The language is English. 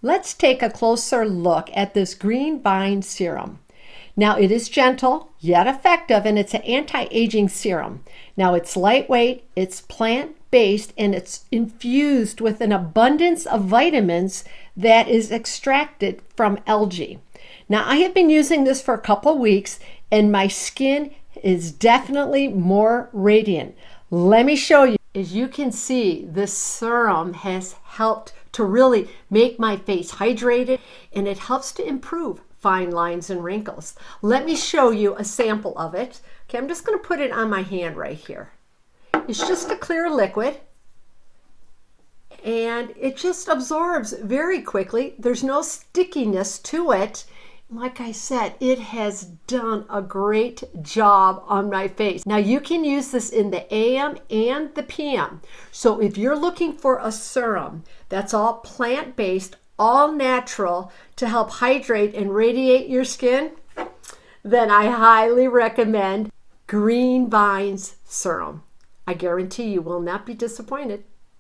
let's take a closer look at this Greenvines Serum. Now it is gentle yet effective, and it's an anti-aging serum. Now it's lightweight, it's plant-based, and it's infused with an abundance of vitamins that is extracted from algae. Now I have been using this for a couple weeks and my skin is definitely more radiant. Let me show you. As you can see, this serum has helped to really make my face hydrated, and it helps to improve fine lines and wrinkles. Let me show you a sample of it. Okay, I'm just going to put it on my hand right here. It's just a clear liquid and it just absorbs very quickly. There's no stickiness to it. Like I said, it has done a great job on my face. Now you can use this in the AM and the PM. So if you're looking for a serum that's all plant-based, all natural to help hydrate and radiate your skin, then I highly recommend Greenvines Serum. I guarantee you will not be disappointed.